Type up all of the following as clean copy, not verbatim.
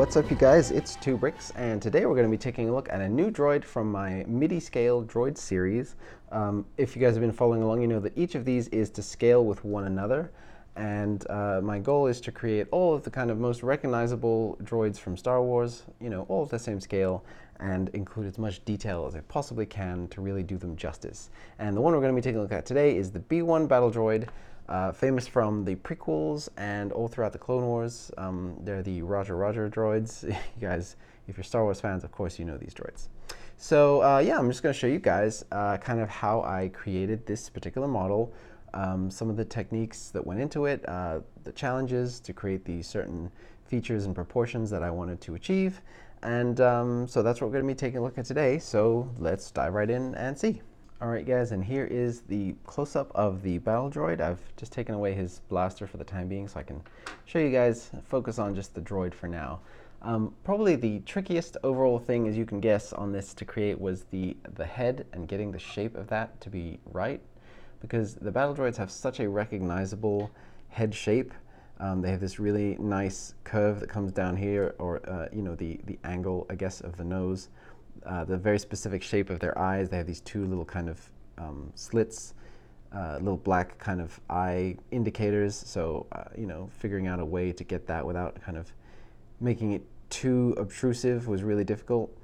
What's up, you guys? It's 2Bricks, and today we're going to be taking a look at a new droid from my Midi-scale Droid series. If you guys have been following along, you know that each of these is to scale with one another, and my goal is to create all of the kind of most recognizable droids from Star Wars, you know, all of the same scale, and include as much detail as I possibly can to really do them justice. And the one we're going to be taking a look at today is the B1 Battle Droid. Famous from the prequels and all throughout the Clone Wars. They're the Roger Roger droids. You guys, if you're Star Wars fans, of course you know these droids. So yeah, I'm just going to show you guys kind of how I created this particular model, some of the techniques that went into it, the challenges to create the certain features and proportions that I wanted to achieve. And so that's what we're going to be taking a look at today. So let's dive right in and see. Alright guys, and here is the close-up of the battle droid. I've just taken away his blaster for the time being so I can show you guys, focus on just the droid for now. Probably the trickiest overall thing, as you can guess, on this to create was the head and getting the shape of that to be right, because the battle droids have such a recognizable head shape. They have this really nice curve that comes down here, or you know, the angle, I guess, of the nose. The very specific shape of their eyes. They have these two little kind of slits, little black kind of eye indicators. So, you know, figuring out a way to get that without kind of making it too obtrusive was really difficult.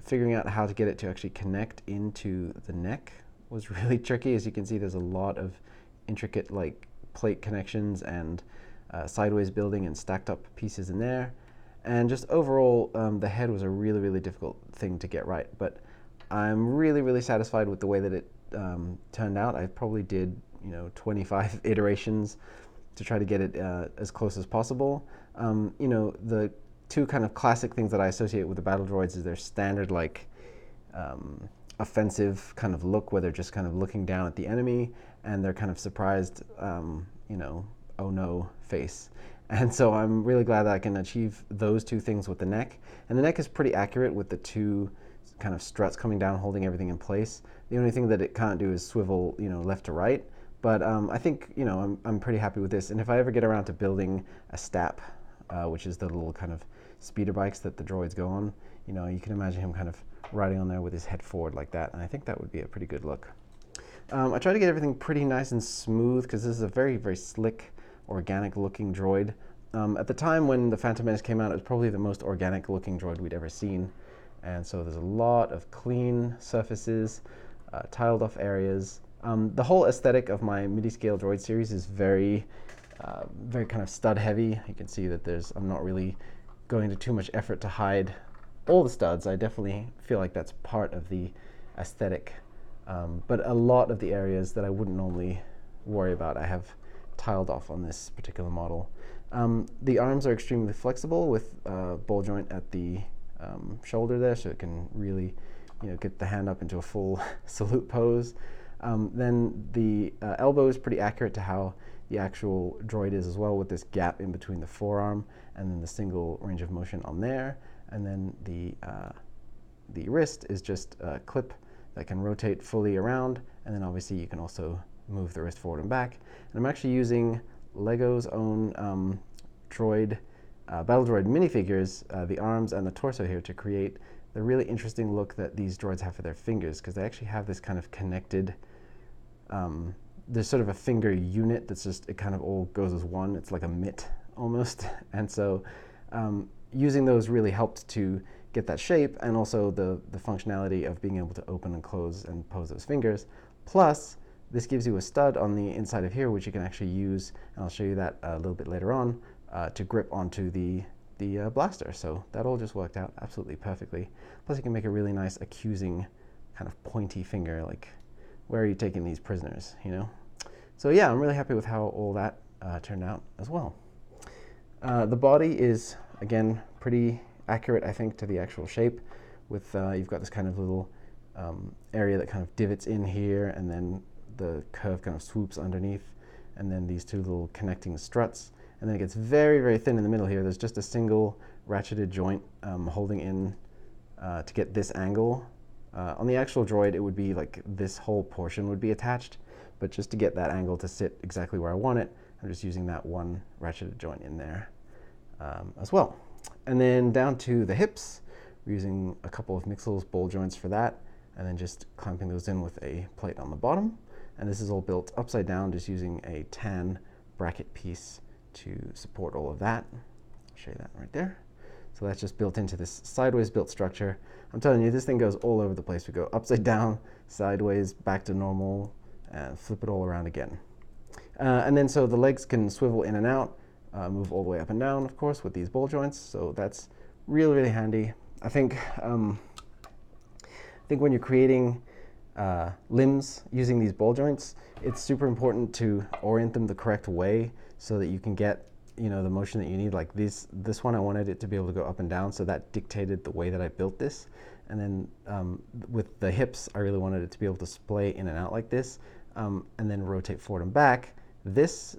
Figuring out how to get it to actually connect into the neck was really tricky. As you can see, there's a lot of intricate like plate connections and sideways building and stacked up pieces in there. And just overall, the head was a really difficult thing to get right. But I'm really satisfied with the way that it turned out. I probably did, you know, 25 iterations to try to get it as close as possible. You know, the two kind of classic things that I associate with the battle droids is their standard like offensive kind of look, where they're just kind of looking down at the enemy, and they're kind of surprised, you know, oh no face. And so I'm really glad that I can achieve those two things with the neck. And the neck is pretty accurate with the two kind of struts coming down, holding everything in place. The only thing that it can't do is swivel, you know, left to right. But I think, you know, I'm pretty happy with this. And if I ever get around to building a STAP, which is the little kind of speeder bikes that the droids go on, you know, you can imagine him kind of riding on there with his head forward like that. And I think that would be a pretty good look. I try to get everything pretty nice and smooth because this is a very slick, organic looking droid. At the time when the Phantom Menace came out, it was probably the most organic looking droid we'd ever seen. And so there's a lot of clean surfaces, tiled off areas. The whole aesthetic of my Midi-scale Droid series is very kind of stud heavy. You can see that I'm not really going to too much effort to hide all the studs. I definitely feel like that's part of the aesthetic. But a lot of the areas that I wouldn't normally worry about, I have tiled off on this particular model. The arms are extremely flexible with ball joint at the shoulder there, so it can really, you know, get the hand up into a full salute pose. Then the elbow is pretty accurate to how the actual droid is as well, with this gap in between the forearm and then the single range of motion on there. And then the wrist is just a clip that can rotate fully around, and then obviously you can also move the wrist forward and back. And I'm actually using Lego's own battle droid minifigures, the arms and the torso here, to create the really interesting look that these droids have for their fingers, because they actually have this kind of connected, there's sort of a finger unit that's just, it kind of all goes as one. It's like a mitt almost. And so using those really helped to get that shape, and also the functionality of being able to open and close and pose those fingers. Plus, this gives you a stud on the inside of here, which you can actually use, and I'll show you that a little bit later on, to grip onto the blaster. So that all just worked out absolutely perfectly. Plus you can make a really nice accusing kind of pointy finger, like, where are you taking these prisoners, you know? So yeah, I'm really happy with how all that turned out as well. The body is, again, pretty accurate, I think, to the actual shape, with you've got this kind of little area that kind of divots in here, and then the curve kind of swoops underneath, and then these two little connecting struts, and then it gets very thin in the middle here. There's just a single ratcheted joint holding in to get this angle. On the actual droid, it would be like this whole portion would be attached, but just to get that angle to sit exactly where I want it, I'm just using that one ratcheted joint in there as well. And then down to the hips, we're using a couple of Mixel's ball joints for that, and then just clamping those in with a plate on the bottom. And this is all built upside down, just using a tan bracket piece to support all of that. I'll show you that right there. So that's just built into this sideways built structure. I'm telling you, this thing goes all over the place. We go upside down, sideways, back to normal, and flip it all around again. And then so the legs can swivel in and out, move all the way up and down, of course, with these ball joints. So that's really, really handy. I think when you're creating limbs using these ball joints, it's super important to orient them the correct way so that you can get the motion that you need. Like this one, I wanted it to be able to go up and down, so that dictated the way that I built this. And then with the hips, I really wanted it to be able to splay in and out like this, and then rotate forward and back. This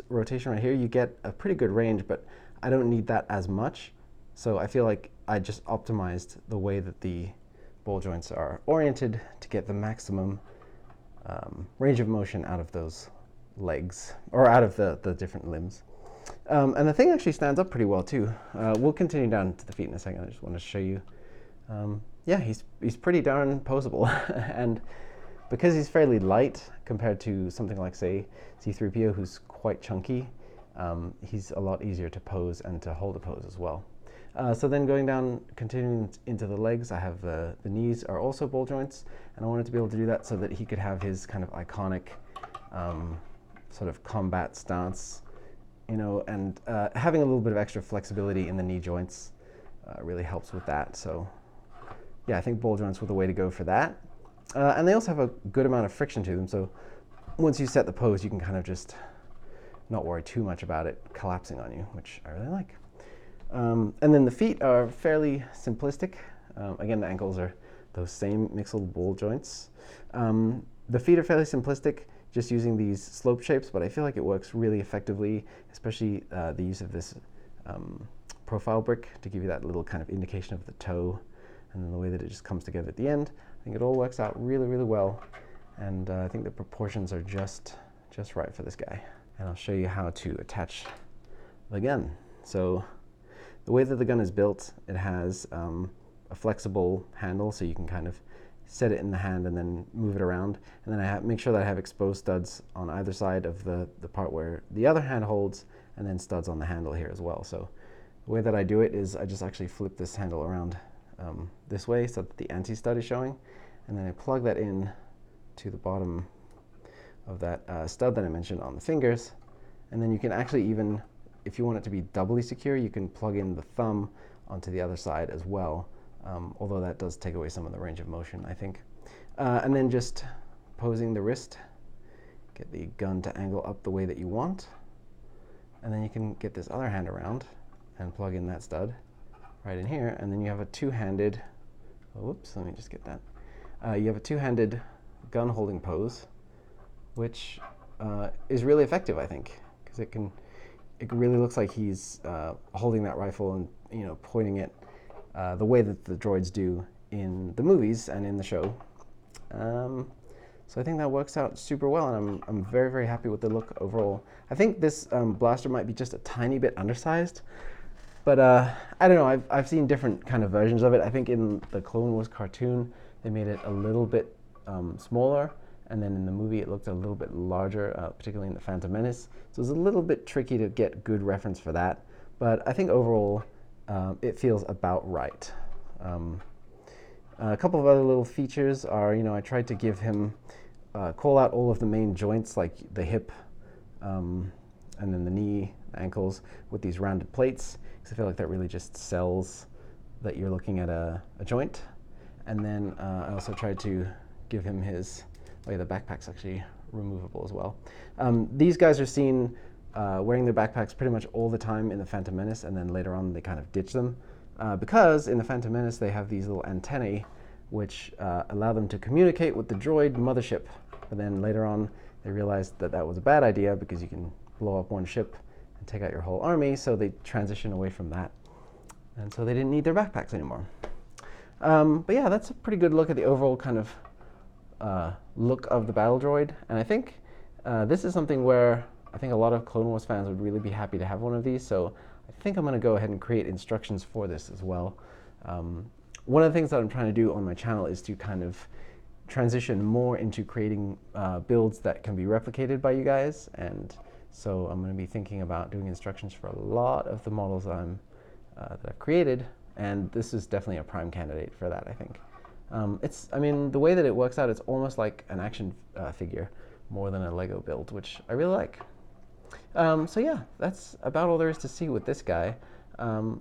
rotation right here, you get a pretty good range, but I don't need that as much. So I feel like I just optimized the way that the ball joints are oriented to get the maximum range of motion out of those legs, or out of the different limbs. And the thing actually stands up pretty well too. We'll continue down to the feet in a second. I just want to show you. Yeah, he's pretty darn poseable. And because he's fairly light compared to something like, say, C-3PO, who's quite chunky, he's a lot easier to pose and to hold a pose as well. So then going down, continuing into the legs, I have the knees are also ball joints, and I wanted to be able to do that so that he could have his kind of iconic sort of combat stance, and having a little bit of extra flexibility in the knee joints really helps with that. So yeah, I think ball joints were the way to go for that. And they also have a good amount of friction to them, so once you set the pose, you can kind of just not worry too much about it collapsing on you, which I really like. And then the feet are fairly simplistic. Again, the ankles are those same Mixel ball joints. The feet are fairly simplistic, just using these slope shapes, but I feel like it works really effectively, especially the use of this profile brick to give you that little kind of indication of the toe, and then the way that it just comes together at the end. I think it all works out really, really well, and I think the proportions are just right for this guy. And I'll show you how to attach the gun. So the way that the gun is built, it has a flexible handle, so you can kind of set it in the hand and then move it around. And then I make sure that I have exposed studs on either side of the part where the other hand holds, and then studs on the handle here as well. So the way that I do it is I just actually flip this handle around this way so that the anti-stud is showing, and then I plug that in to the bottom of that stud that I mentioned on the fingers. And then you can actually even, if you want it to be doubly secure, you can plug in the thumb onto the other side as well, although that does take away some of the range of motion, I think. And then just posing the wrist, get the gun to angle up the way that you want, and then you can get this other hand around and plug in that stud right in here, and then you have a two-handed, whoops, let me just get that. You have a two-handed gun holding pose, which is really effective, I think, because it really looks like he's holding that rifle and pointing it the way that the droids do in the movies and in the show. So I think that works out super well, and I'm very, very happy with the look overall. I think this blaster might be just a tiny bit undersized, but I don't know. I've seen different kind of versions of it. I think in the Clone Wars cartoon, they made it a little bit smaller, and then in the movie it looked a little bit larger, particularly in The Phantom Menace. So it's a little bit tricky to get good reference for that, but I think overall it feels about right. A couple of other little features are, I tried to give him, call out all of the main joints, like the hip, and then the knee, ankles, with these rounded plates, because I feel like that really just sells that you're looking at a joint. And then I also tried to give him his, oh yeah, the backpack's actually removable as well. These guys are seen wearing their backpacks pretty much all the time in The Phantom Menace, and then later on they kind of ditch them. Because in The Phantom Menace they have these little antennae which allow them to communicate with the droid mothership. But then later on they realized that that was a bad idea because you can blow up one ship and take out your whole army, so they transitioned away from that. And so they didn't need their backpacks anymore. But yeah, that's a pretty good look at the overall kind of look of the Battle Droid. And I think this is something where I think a lot of Clone Wars fans would really be happy to have one of these. So I think I'm going to go ahead and create instructions for this as well. One of the things that I'm trying to do on my channel is to kind of transition more into creating builds that can be replicated by you guys, and so I'm going to be thinking about doing instructions for a lot of the models that I've created, and this is definitely a prime candidate for that, I think. I mean, the way that it works out, it's almost like an action figure more than a Lego build, which I really like. So yeah, that's about all there is to see with this guy.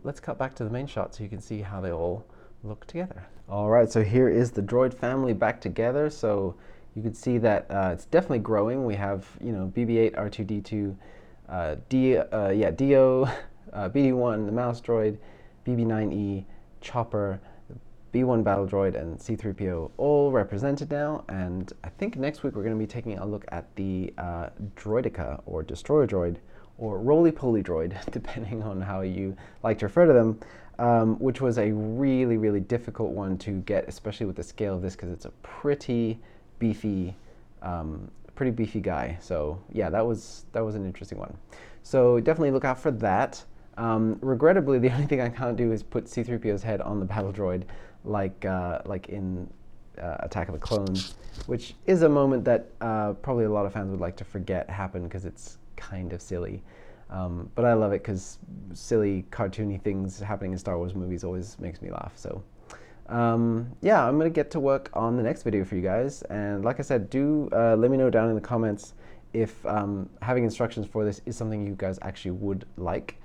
Let's cut back to the main shot so you can see how they all look together. All right, so here is the droid family back together. So you can see that it's definitely growing. We have, you know, BB-8, R2-D2, Dio, BD-1, the mouse droid, BB-9E, Chopper, B1 Battle Droid, and C-3PO all represented now, and I think next week we're going to be taking a look at the Droidica, or Destroyer Droid, or Roly-Poly Droid, depending on how you like to refer to them, which was a really, really difficult one to get, especially with the scale of this, because it's a pretty beefy guy. So yeah, that was an interesting one. So definitely look out for that. Regrettably, the only thing I can't do is put C-3PO's head on the Battle Droid, like in Attack of the Clones, which is a moment that probably a lot of fans would like to forget happened because it's kind of silly. But I love it because silly, cartoony things happening in Star Wars movies always makes me laugh. So yeah, I'm going to get to work on the next video for you guys. And like I said, do let me know down in the comments if having instructions for this is something you guys actually would like.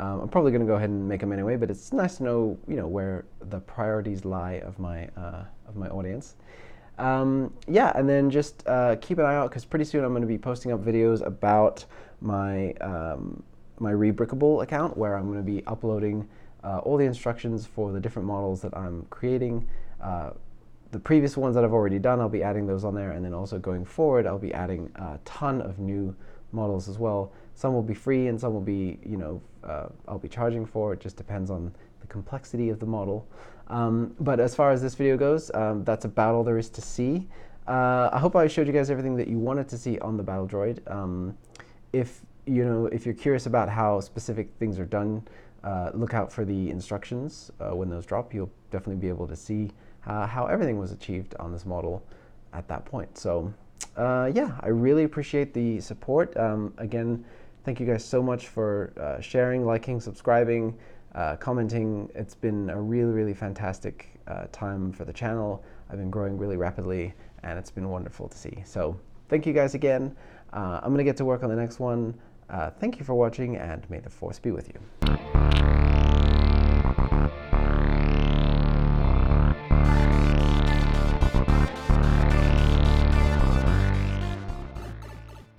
I'm probably going to go ahead and make them anyway, but it's nice to know, you know, where the priorities lie of my audience. Yeah, and then just keep an eye out because pretty soon I'm going to be posting up videos about my my Rebrickable account, where I'm going to be uploading all the instructions for the different models that I'm creating. The previous ones that I've already done, I'll be adding those on there, and then also going forward, I'll be adding a ton of new models as well. Some will be free and some will be, you know, I'll be charging for. It just depends on the complexity of the model. But as far as this video goes, that's about all there is to see. I hope I showed you guys everything that you wanted to see on the Battle Droid. If you're curious about how specific things are done, look out for the instructions when those drop. You'll definitely be able to see how everything was achieved on this model at that point. So yeah, I really appreciate the support. Again, thank you guys so much for sharing, liking, subscribing, commenting. It's been a really, really fantastic time for the channel. I've been growing really rapidly, and it's been wonderful to see. So thank you guys again. I'm going to get to work on the next one. Thank you for watching, and may the Force be with you.